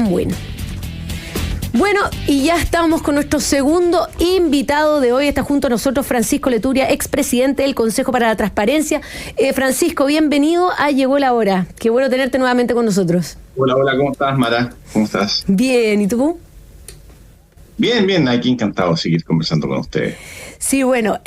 win. Bueno, y ya estamos con nuestro segundo invitado de hoy. Está junto a nosotros Francisco Leturia, expresidente del Consejo para la Transparencia. Francisco, bienvenido a Llegó la Hora. Qué bueno tenerte nuevamente con nosotros. Hola, ¿cómo estás, Mara? ¿Cómo estás? Bien, ¿y tú? Bien, aquí encantado de seguir conversando con ustedes. Sí, bueno,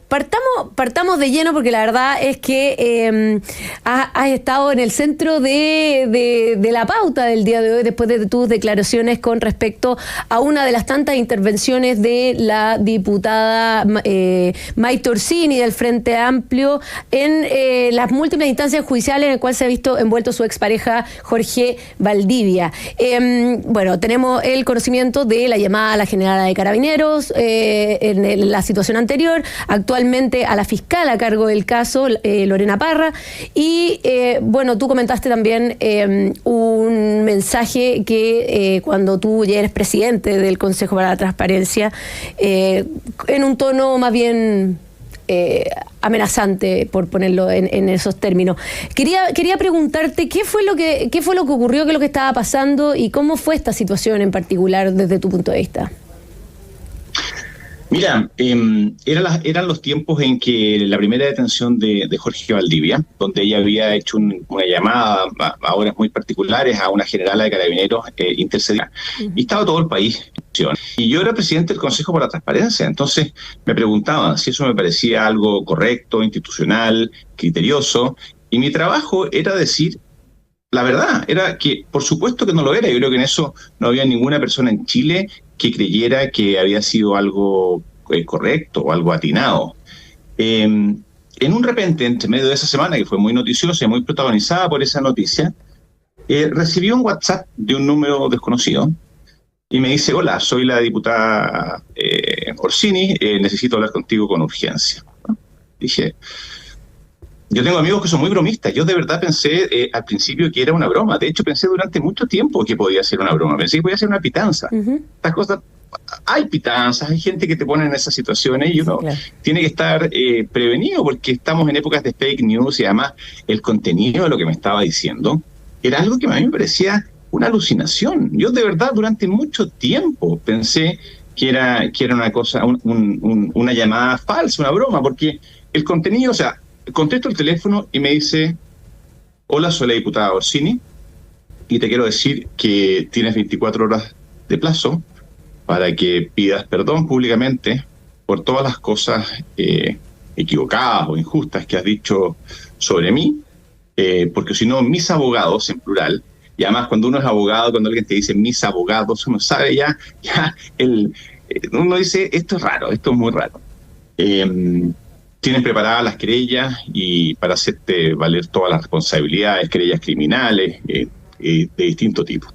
partamos de lleno porque la verdad es que has estado en el centro de la pauta del día de hoy después de tus declaraciones con respecto a una de las tantas intervenciones de la diputada Maite Orsini del Frente Amplio en las múltiples instancias judiciales en las cuales se ha visto envuelto su expareja Jorge Valdivia. Bueno, tenemos el conocimiento de la llamada a la generala de Carabineros en la situación anterior, actualmente a la fiscal a cargo del caso, Lorena Parra, y bueno, tú comentaste también un mensaje que cuando tú ya eres presidente del Consejo para la Transparencia, en un tono más bien amenazante, por ponerlo en esos términos. Quería preguntarte qué fue lo que ocurrió, qué es lo que estaba pasando y cómo fue esta situación en particular desde tu punto de vista. Mira, eran los tiempos en que la primera detención de Jorge Valdivia, donde ella había hecho una llamada a horas muy particulares a una generala de Carabineros intercedida. Y estaba todo el país. Y yo era presidente del Consejo para la Transparencia, entonces me preguntaban si eso me parecía algo correcto, institucional, criterioso, y mi trabajo era decir la verdad, era que por supuesto que no lo era. Yo creo que en eso no había ninguna persona en Chile que creyera que había sido algo correcto o algo atinado. En un repente, entre medio de esa semana, que fue muy noticiosa y muy protagonizada por esa noticia, recibí un WhatsApp de un número desconocido y me dice: hola, soy la diputada Orsini, necesito hablar contigo con urgencia. Dije... Yo tengo amigos que son muy bromistas. Yo de verdad pensé al principio que era una broma. De hecho, pensé durante mucho tiempo que podía ser una broma. Pensé que podía ser una pitanza. Estas cosas, hay pitanzas, hay gente que te pone en esas situaciones y uno tiene que estar prevenido porque estamos en épocas de fake news y además el contenido de lo que me estaba diciendo era algo que a mí me parecía una alucinación. Yo de verdad durante mucho tiempo pensé que era una cosa, una llamada falsa, una broma, porque el contenido, o sea, contesto el teléfono y me dice: hola, soy la diputada Orsini y te quiero decir que tienes 24 horas de plazo para que pidas perdón públicamente por todas las cosas equivocadas o injustas que has dicho sobre mí, porque si no, mis abogados, en plural, y además cuando uno es abogado, cuando alguien te dice mis abogados, uno sabe ya uno dice: esto es raro, esto es muy raro. Tienen preparadas las querellas y para hacerte valer todas las responsabilidades, querellas criminales de distinto tipo.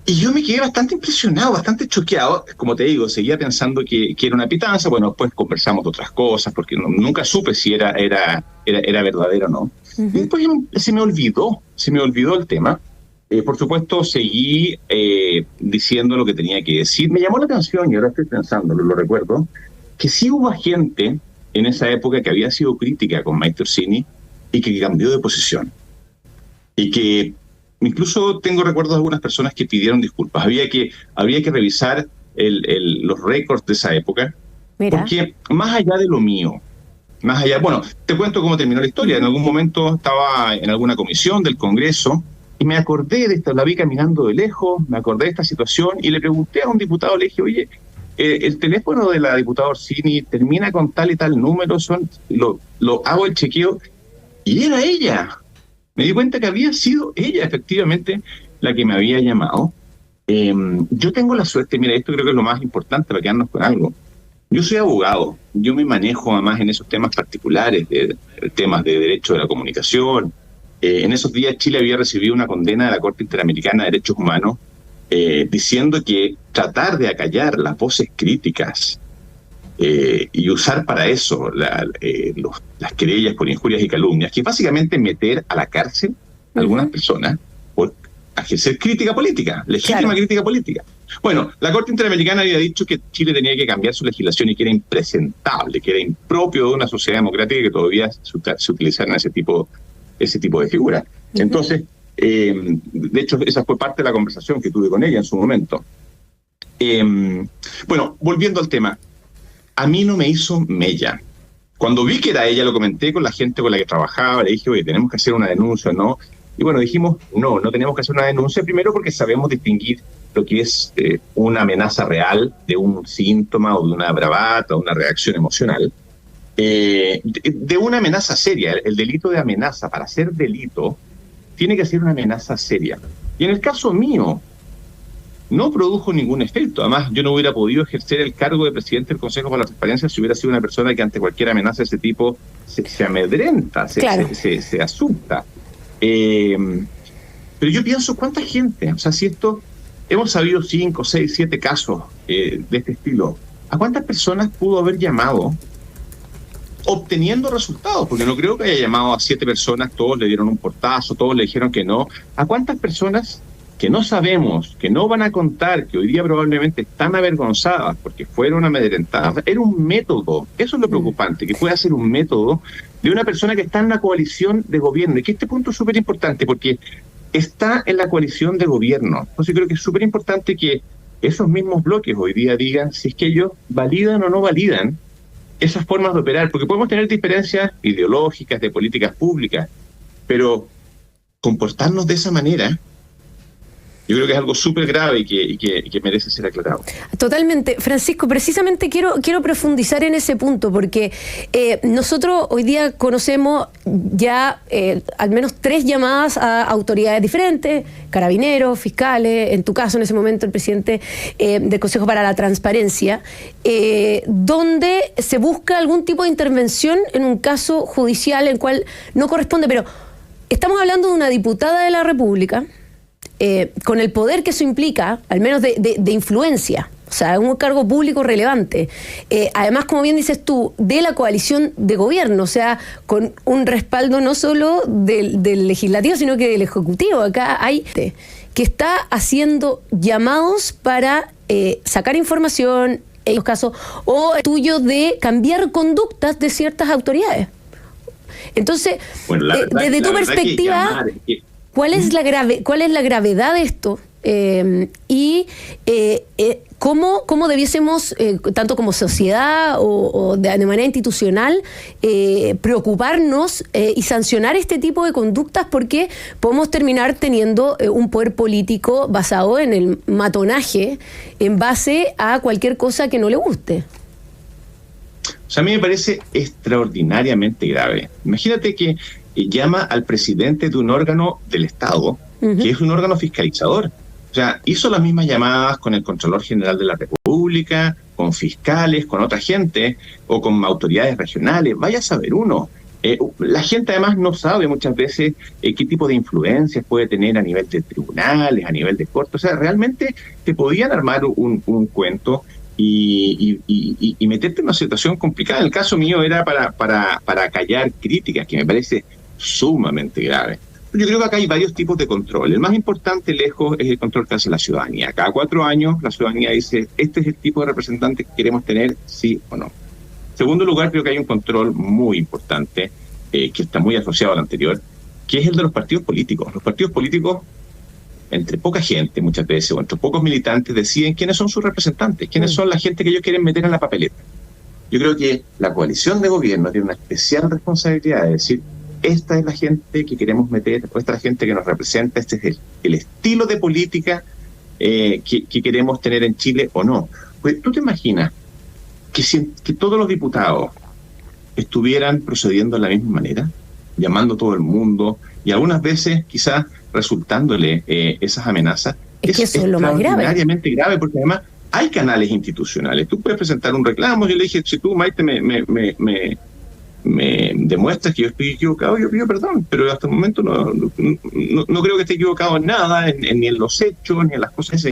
Y yo me quedé bastante impresionado, bastante choqueado. Como te digo, seguía pensando que era una pitanza. Bueno, después conversamos de otras cosas, porque nunca supe si era verdadero o no. Y después se me olvidó el tema. Por supuesto, seguí diciendo lo que tenía que decir. Me llamó la atención, y ahora estoy pensando, lo recuerdo, que sí hubo gente en esa época que había sido crítica con Maite Orsini y que cambió de posición. Y que incluso tengo recuerdos de algunas personas que pidieron disculpas. Habría que revisar los récords de esa época. Mira. Porque más allá de lo mío, bueno, te cuento cómo terminó la historia. En algún momento estaba en alguna comisión del Congreso y me acordé de esto, la vi caminando de lejos, me acordé de esta situación y le pregunté a un diputado, le dije: oye, el teléfono de la diputada Orsini termina con tal y tal número, lo hago el chequeo, y era ella. Me di cuenta que había sido ella, efectivamente, la que me había llamado. Yo tengo la suerte, mira, esto creo que es lo más importante para quedarnos con algo. Yo soy abogado, yo me manejo además en esos temas particulares, temas de derecho de la comunicación. En esos días Chile había recibido una condena de la Corte Interamericana de Derechos Humanos diciendo que tratar de acallar las voces críticas y usar para eso las querellas por injurias y calumnias, que básicamente meter a la cárcel a algunas personas por ejercer crítica política, legítima crítica política. Bueno, la Corte Interamericana había dicho que Chile tenía que cambiar su legislación y que era impresentable, que era impropio de una sociedad democrática que todavía se utilizaran ese tipo de figuras. Entonces, De hecho, esa fue parte de la conversación que tuve con ella en su momento. Bueno, volviendo al tema, a mí no me hizo mella. Cuando vi que era ella, lo comenté con la gente con la que trabajaba, le dije, oye, tenemos que hacer una denuncia, ¿no? Y bueno, dijimos, no tenemos que hacer una denuncia, primero porque sabemos distinguir lo que es una amenaza real de un síntoma o de una bravata o una reacción emocional, de una amenaza seria. El delito de amenaza, para ser delito, tiene que ser una amenaza seria. Y en el caso mío, no produjo ningún efecto. Además, yo no hubiera podido ejercer el cargo de presidente del Consejo para la Transparencia si hubiera sido una persona que ante cualquier amenaza de ese tipo se amedrenta, se asusta. Pero yo pienso, ¿cuánta gente? O sea, si esto, hemos sabido 5, 6, 7 casos de este estilo, ¿a cuántas personas pudo haber llamado obteniendo resultados? Porque no creo que haya llamado a 7 personas, todos le dieron un portazo, todos le dijeron que no. ¿A cuántas personas que no sabemos, que no van a contar, que hoy día probablemente están avergonzadas porque fueron amedrentadas? Era un método, eso es lo preocupante, que pueda ser un método de una persona que está en la coalición de gobierno, y que este punto es súper importante porque está en la coalición de gobierno. Entonces creo que es súper importante que esos mismos bloques hoy día digan si es que ellos validan o no validan esas formas de operar, porque podemos tener diferencias ideológicas, de políticas públicas, pero comportarnos de esa manera, yo creo que es algo súper grave y que merece ser aclarado. Totalmente. Francisco, precisamente quiero profundizar en ese punto, porque nosotros hoy día conocemos ya al menos 3 llamadas a autoridades diferentes, carabineros, fiscales, en tu caso en ese momento el presidente del Consejo para la Transparencia, donde se busca algún tipo de intervención en un caso judicial en el cual no corresponde, pero estamos hablando de una diputada de la República, con el poder que eso implica, al menos de influencia, o sea, un cargo público relevante. Además, como bien dices tú, de la coalición de gobierno, o sea, con un respaldo no solo del legislativo, sino que del ejecutivo. Acá hay que está haciendo llamados para sacar información, en los casos, o tuyo de cambiar conductas de ciertas autoridades. Entonces, bueno, desde tu perspectiva, ¿cuál es la gravedad de esto? ¿Cómo debiésemos, tanto como sociedad o de manera institucional, preocuparnos y sancionar este tipo de conductas? Porque podemos terminar teniendo un poder político basado en el matonaje en base a cualquier cosa que no le guste. O sea, a mí me parece extraordinariamente grave. Imagínate que llama al presidente de un órgano del Estado, que es un órgano fiscalizador. O sea, hizo las mismas llamadas con el Contralor General de la República, con fiscales, con otra gente, o con autoridades regionales. Vaya a saber uno. La gente además no sabe muchas veces qué tipo de influencias puede tener a nivel de tribunales, a nivel de corte. O sea, realmente te podían armar un cuento y meterte en una situación complicada. En el caso mío era para callar críticas, que me parece sumamente grave. Yo creo que acá hay varios tipos de control. El más importante, lejos, es el control que hace la ciudadanía. Cada 4 años la ciudadanía dice, este es el tipo de representante que queremos tener, sí o no. En segundo lugar, creo que hay un control muy importante, que está muy asociado al anterior, que es el de los partidos políticos. Los partidos políticos, entre poca gente muchas veces, o entre pocos militantes, deciden quiénes son sus representantes, quiénes son la gente que ellos quieren meter en la papeleta. Yo creo que la coalición de gobierno tiene una especial responsabilidad de decir, esta es la gente que queremos meter, esta es la gente que nos representa, este es el estilo de política que queremos tener en Chile o no. Pues tú te imaginas que todos los diputados estuvieran procediendo de la misma manera, llamando a todo el mundo y algunas veces quizás resultándole esas amenazas. Es que eso es lo más grave. Extraordinariamente grave, porque además hay canales institucionales. Tú puedes presentar un reclamo. Yo le dije, si tú, Maite, me demuestras que yo estoy equivocado, yo pido perdón, pero hasta el momento no creo que esté equivocado en nada, ni en los hechos, ni en las cosas.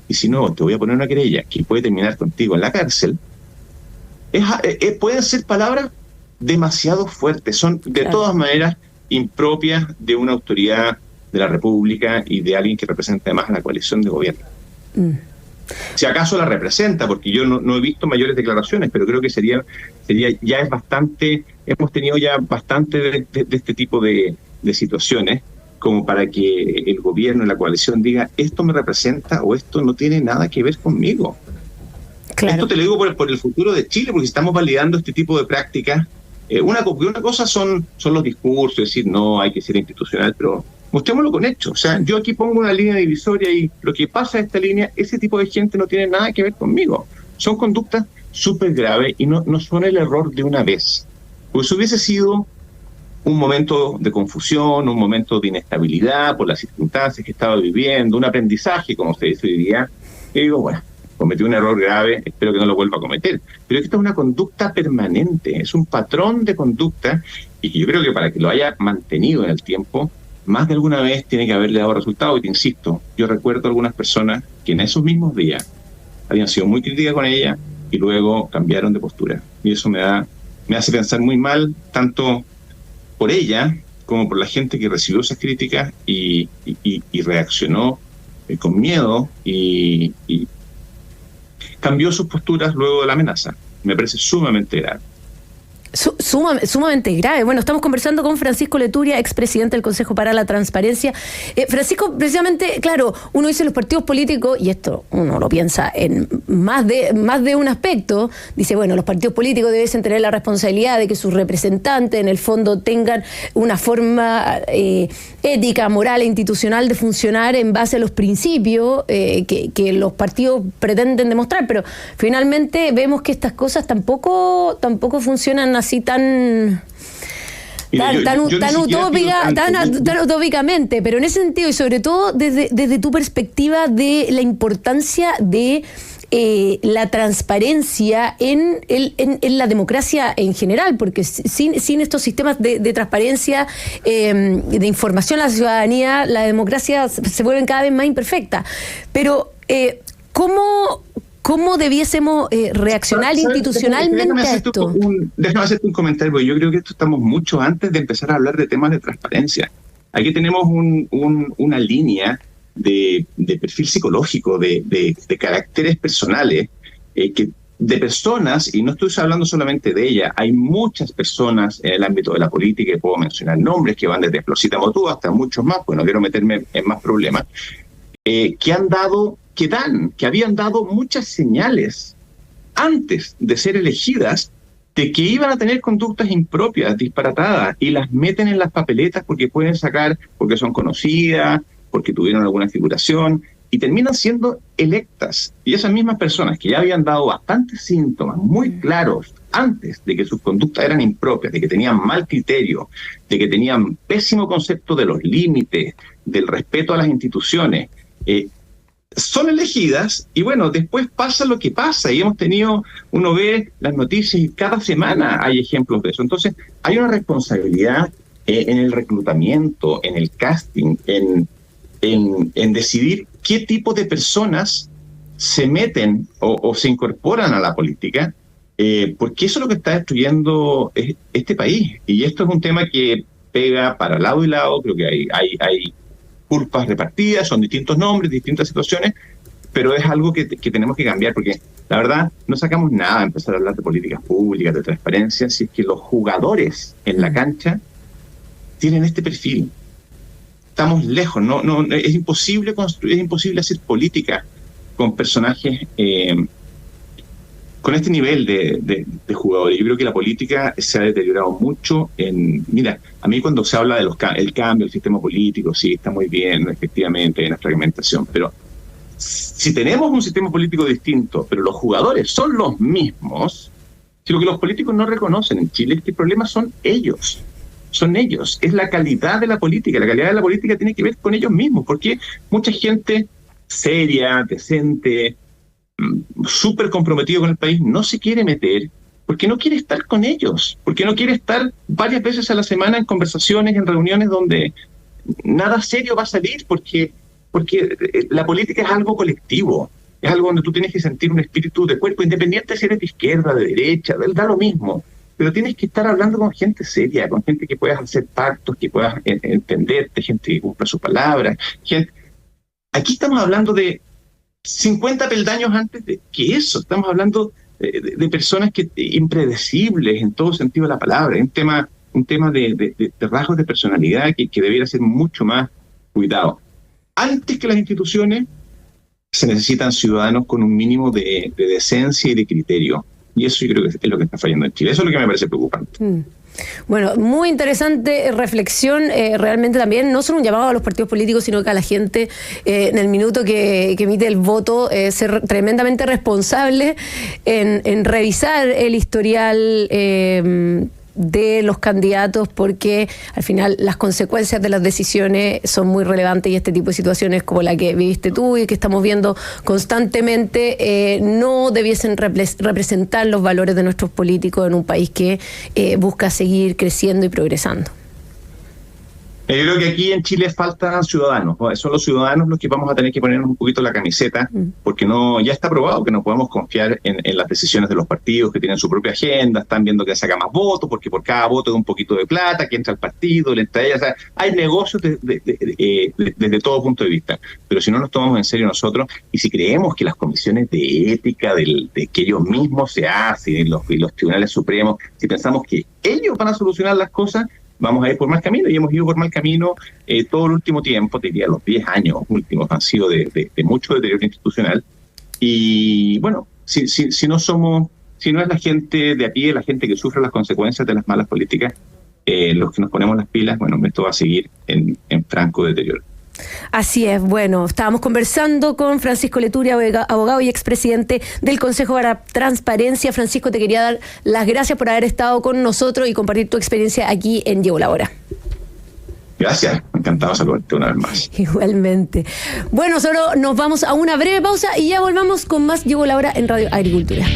Y si no, te voy a poner una querella que puede terminar contigo en la cárcel. Pueden ser palabras demasiado fuertes, son de todas maneras impropias de una autoridad de la República y de alguien que representa además a la coalición de gobierno. Si acaso la representa, porque yo no he visto mayores declaraciones, pero creo que sería ya es bastante, hemos tenido ya bastante de este tipo de situaciones, como para que el gobierno y la coalición diga esto me representa o esto no tiene nada que ver conmigo. Claro. Esto te lo digo por el futuro de Chile, porque estamos validando este tipo de prácticas. Una cosa son los discursos, decir no, hay que ser institucional, pero mostrémoslo con hechos. O sea, yo aquí pongo una línea divisoria y lo que pasa en esta línea, ese tipo de gente no tiene nada que ver conmigo. Son conductas súper graves y no son el error de una vez. Porque si hubiese sido un momento de confusión, un momento de inestabilidad por las circunstancias que estaba viviendo, un aprendizaje, como se dice hoy día, y digo, bueno, cometí un error grave, espero que no lo vuelva a cometer. Pero esto es una conducta permanente, es un patrón de conducta, y que yo creo que para que lo haya mantenido en el tiempo, más de alguna vez tiene que haberle dado resultado. Y te insisto, yo recuerdo algunas personas que en esos mismos días habían sido muy críticas con ella y luego cambiaron de postura. Y eso me hace pensar muy mal, tanto por ella como por la gente que recibió esas críticas y reaccionó con miedo y cambió sus posturas luego de la amenaza. Me parece sumamente grave. Sumamente grave. Bueno, estamos conversando con Francisco Leturia, expresidente del Consejo para la Transparencia. Francisco, precisamente, claro, uno dice los partidos políticos, y esto uno lo piensa en más de un aspecto, dice, bueno, los partidos políticos deben tener la responsabilidad de que sus representantes en el fondo tengan una forma ética, moral e institucional de funcionar en base a los principios que los partidos pretenden demostrar, pero finalmente vemos que estas cosas tampoco funcionan así tan utópicamente, pero en ese sentido y sobre todo desde tu perspectiva de la importancia de la transparencia en la democracia en general, porque sin estos sistemas de transparencia, de información a la ciudadanía, la democracia se vuelve cada vez más imperfecta. Pero ¿cómo debiésemos reaccionar institucionalmente a esto? Déjame hacerte un comentario, porque yo creo que esto estamos mucho antes de empezar a hablar de temas de transparencia. Aquí tenemos una línea de perfil psicológico, de caracteres personales, de personas, y no estoy hablando solamente de ella, hay muchas personas en el ámbito de la política, y puedo mencionar nombres que van desde Florcita Motúa hasta muchos más, pues no quiero meterme en más problemas, que habían dado muchas señales antes de ser elegidas de que iban a tener conductas impropias, disparatadas, y las meten en las papeletas porque pueden sacar, porque son conocidas, porque tuvieron alguna figuración, y terminan siendo electas. Y esas mismas personas que ya habían dado bastantes síntomas muy claros antes de que sus conductas eran impropias, de que tenían mal criterio, de que tenían pésimo concepto de los límites, del respeto a las instituciones, son elegidas, y bueno, después pasa lo que pasa, y uno ve las noticias y cada semana hay ejemplos de eso. Entonces, hay una responsabilidad en el reclutamiento, en el casting, en decidir qué tipo de personas se meten o se incorporan a la política, porque eso es lo que está destruyendo este país. Y esto es un tema que pega para lado y lado. Creo que hay culpas repartidas, son distintos nombres, distintas situaciones, pero es algo que tenemos que cambiar, porque la verdad no sacamos nada a empezar a hablar de políticas públicas, de transparencia, si es que los jugadores en la cancha tienen este perfil. Estamos lejos, no es imposible construir, es imposible hacer política con personajes con este nivel de jugadores. Yo creo que la política se ha deteriorado mucho. Mira, a mí cuando se habla del cambio del sistema político, sí, está muy bien, efectivamente, hay una fragmentación, pero si tenemos un sistema político distinto, pero los jugadores son los mismos, si lo que los políticos no reconocen en Chile es que el problema son ellos, es la calidad de la política. La calidad de la política tiene que ver con ellos mismos, porque mucha gente seria, decente, súper comprometido con el país, no se quiere meter porque no quiere estar con ellos, porque no quiere estar varias veces a la semana en conversaciones, en reuniones donde nada serio va a salir, porque la política es algo colectivo, es algo donde tú tienes que sentir un espíritu de cuerpo, independiente si eres de izquierda, de derecha, da lo mismo, pero tienes que estar hablando con gente seria, con gente que puedas hacer pactos, que puedas entenderte, gente que cumpla sus palabras. Aquí estamos hablando de 50 peldaños antes de que eso. Estamos hablando de personas impredecibles en todo sentido de la palabra. Es un tema un tema de rasgos de personalidad que debiera ser mucho más cuidado. Antes que las instituciones, se necesitan ciudadanos con un mínimo de decencia y de criterio. Y eso yo creo que es lo que está fallando en Chile. Eso es lo que me parece preocupante. Bueno, muy interesante reflexión, realmente también, no solo un llamado a los partidos políticos, sino que a la gente en el minuto que emite el voto, ser tremendamente responsable en revisar el historial de los candidatos, porque al final las consecuencias de las decisiones son muy relevantes y este tipo de situaciones como la que viviste tú y que estamos viendo constantemente no debiesen representar los valores de nuestros políticos en un país que busca seguir creciendo y progresando. Yo creo que aquí en Chile faltan ciudadanos, ¿no? Son los ciudadanos los que vamos a tener que ponernos un poquito la camiseta, porque ya está probado que no podemos confiar en las decisiones de los partidos que tienen su propia agenda, están viendo que saca más votos, porque por cada voto es un poquito de plata, que entra al partido, le entra a ella, o sea, hay negocios desde todo punto de vista, pero si no nos tomamos en serio nosotros, y si creemos que las comisiones de ética de que ellos mismos se hacen, y los tribunales supremos, si pensamos que ellos van a solucionar las cosas, vamos a ir por mal camino, y hemos ido por mal camino todo el último tiempo, te diría los 10 años últimos han sido de mucho deterioro institucional, y bueno, si no es la gente de a pie, la gente que sufre las consecuencias de las malas políticas, los que nos ponemos las pilas, bueno, esto va a seguir en franco deterioro. Así es, bueno, estábamos conversando con Francisco Leturi, abogado y expresidente del Consejo para Transparencia. Francisco, te quería dar las gracias por haber estado con nosotros y compartir tu experiencia aquí en Llegó la Hora. Gracias, encantado de saludarte una vez más. Igualmente. Bueno, solo nos vamos a una breve pausa y ya volvamos con más Llegó la Hora en Radio Agricultura.